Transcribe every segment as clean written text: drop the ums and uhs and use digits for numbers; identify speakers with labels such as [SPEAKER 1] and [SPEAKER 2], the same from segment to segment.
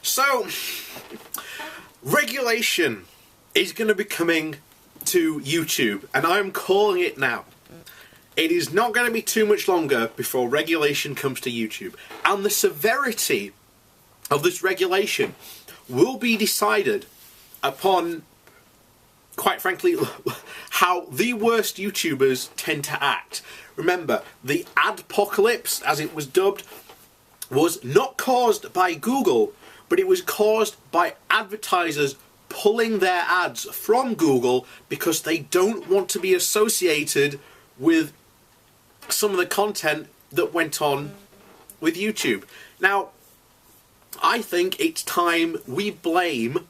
[SPEAKER 1] So, regulation is going to be coming to YouTube, and I'm calling it now. It is not going to be too much longer before regulation comes to YouTube, and the severity of this regulation will be decided upon, quite frankly, how the worst YouTubers tend to act. Remember, the adpocalypse, as it was dubbed, was not caused by Google, but it was caused by advertisers pulling their ads from Google because they don't want to be associated with some of the content that went on with YouTube. Now, I think it's time we blame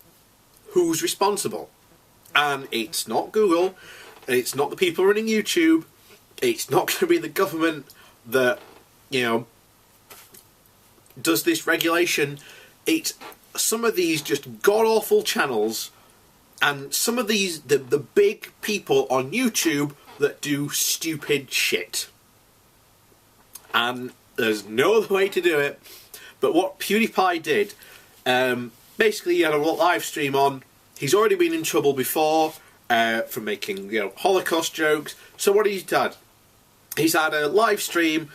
[SPEAKER 1] who's responsible. And it's not Google, it's not the people running YouTube, it's not going to be the government that, you know, does this regulation. It's some of these just god-awful channels and some of these, the big people on YouTube that do stupid shit. And there's no other way to do it. But what PewDiePie did, basically he had a live stream on. He's already been in trouble before for making, you know, Holocaust jokes. So what he's done, he's had a live stream,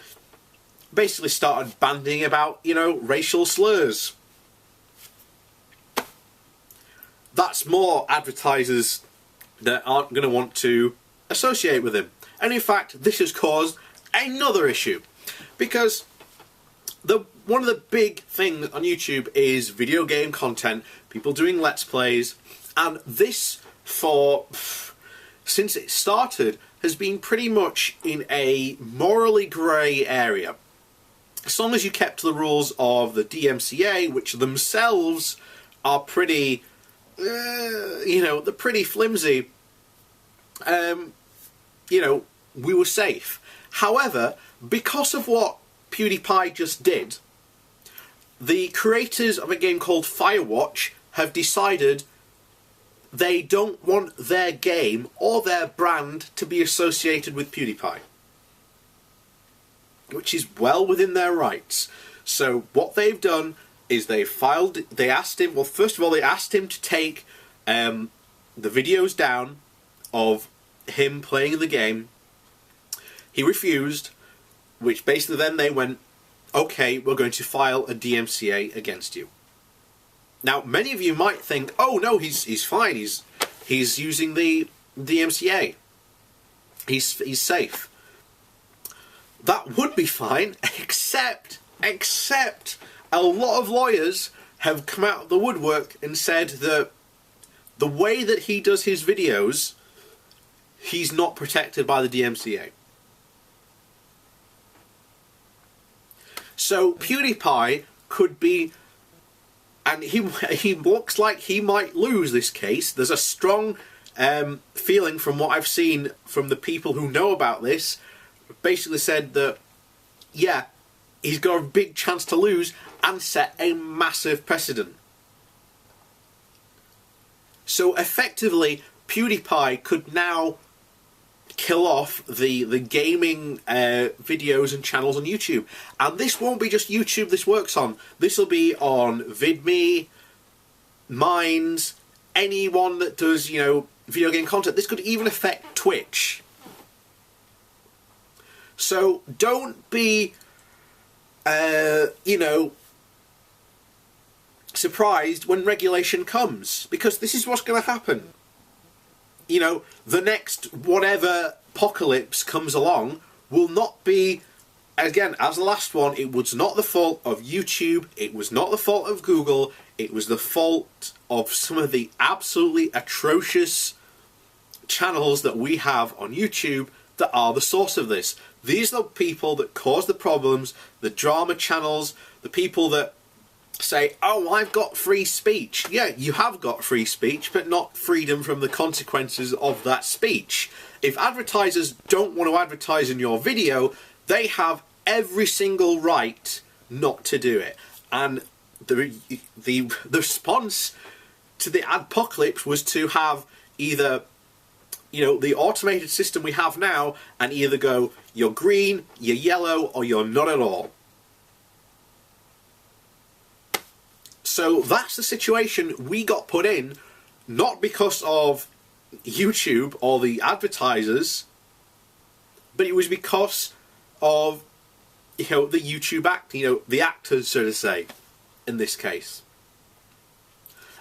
[SPEAKER 1] basically started bandying about, you know, racial slurs. That's more advertisers that aren't going to want to associate with him. And in fact, this has caused another issue. Because one of the big things on YouTube is video game content, people doing Let's Plays, and this, since it started, has been pretty much in a morally grey area. As long as you kept to the rules of the DMCA, which themselves are pretty, you know, they're pretty flimsy, you know, we were safe. However, because of what PewDiePie just did, the creators of a game called Firewatch have decided they don't want their game or their brand to be associated with PewDiePie. Which is well within their rights. So what they've done is they asked him, well, first of all, they asked him to take the videos down of him playing the game. He refused, which basically then they went, okay, we're going to file a DMCA against you. Now, many of you might think, oh no, he's fine, he's using the DMCA. He's safe. That would be fine, except a lot of lawyers have come out of the woodwork and said that the way that he does his videos, he's not protected by the DMCA. So PewDiePie could be, and he looks like he might lose this case. There's a strong feeling from what I've seen from the people who know about this, basically said that, yeah, he's got a big chance to lose and set a massive precedent. So effectively, PewDiePie could now kill off the gaming videos and channels on YouTube. And this won't be just YouTube this works on. This will be on VidMe, Minds, anyone that does, you know, video game content. This could even affect Twitch. So don't be, you know, surprised when regulation comes, because this is what's going to happen. You know, the next whatever apocalypse comes along will not be, again, as the last one, it was not the fault of YouTube, it was not the fault of Google, it was the fault of some of the absolutely atrocious channels that we have on YouTube that are the source of this. These are the people that cause the problems, the drama channels, the people that say, oh, I've got free speech. Yeah, you have got free speech, but not freedom from the consequences of that speech. If advertisers don't want to advertise in your video, they have every single right not to do it. And the response to the adpocalypse was to have either, you know, the automated system we have now, and either go, you're green, you're yellow, or you're not at all. So that's the situation we got put in, not because of YouTube or the advertisers, but it was because of, the YouTube act, the actors, so to say, in this case.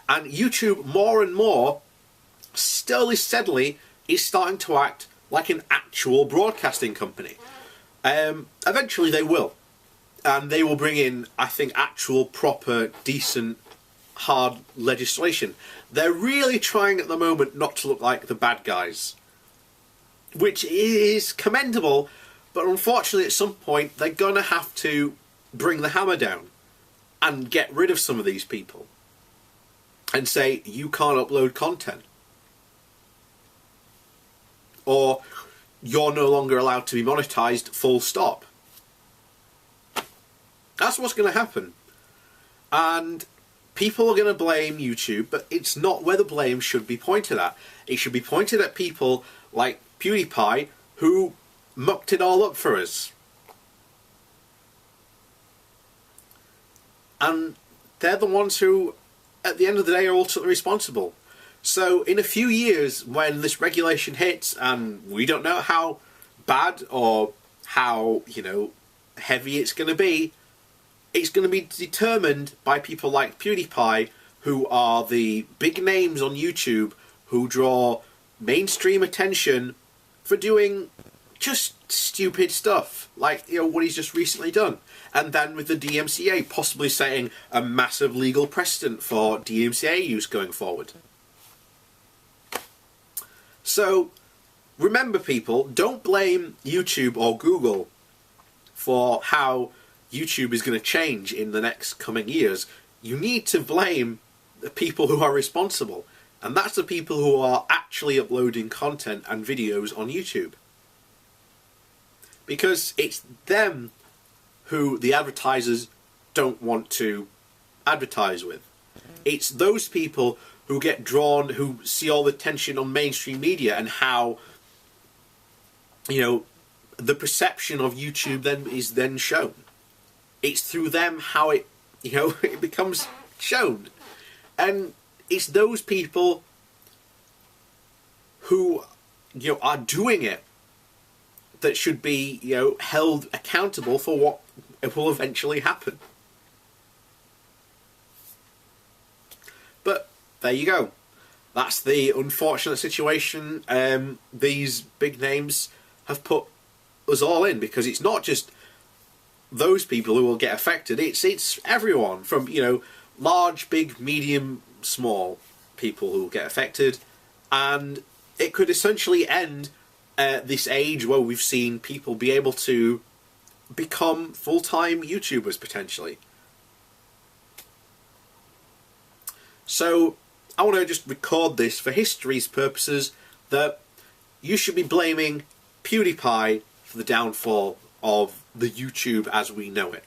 [SPEAKER 1] And YouTube, more and more, slowly, steadily, is starting to act like an actual broadcasting company. Eventually they will. And they will bring in, I think, actual, proper, decent, hard legislation. They're really trying at the moment not to look like the bad guys, which is commendable, but unfortunately at some point they're going to have to bring the hammer down and get rid of some of these people and say, you can't upload content, or you're no longer allowed to be monetized, full stop. That's what's going to happen. And people are going to blame YouTube, but it's not where the blame should be pointed at. It should be pointed at people like PewDiePie, who mucked it all up for us. And they're the ones who, at the end of the day, are ultimately responsible. So in a few years, when this regulation hits, and we don't know how bad or how, heavy it's going to be determined by people like PewDiePie, who are the big names on YouTube, who draw mainstream attention for doing just stupid stuff, like what he's just recently done. And then with the DMCA possibly setting a massive legal precedent for DMCA use going forward. So remember, people, don't blame YouTube or Google for how YouTube is going to change in the next coming years. You need to blame the people who are responsible, and that's the people who are actually uploading content and videos on YouTube. Because it's them who the advertisers don't want to advertise with. It's those people who get drawn, who see all the tension on mainstream media and how, the perception of YouTube then is then shown. It's through them how it, it becomes shown. And it's those people who, are doing it that should be, held accountable for what will eventually happen. But there you go. That's the unfortunate situation these big names have put us all in, because it's not just those people who will get affected, it's everyone from, large, big, medium, small people who will get affected. And it could essentially end this age where we've seen people be able to become full-time YouTubers, potentially. So I want to just record this for history's purposes, that you should be blaming PewDiePie for the downfall of the YouTube as we know it.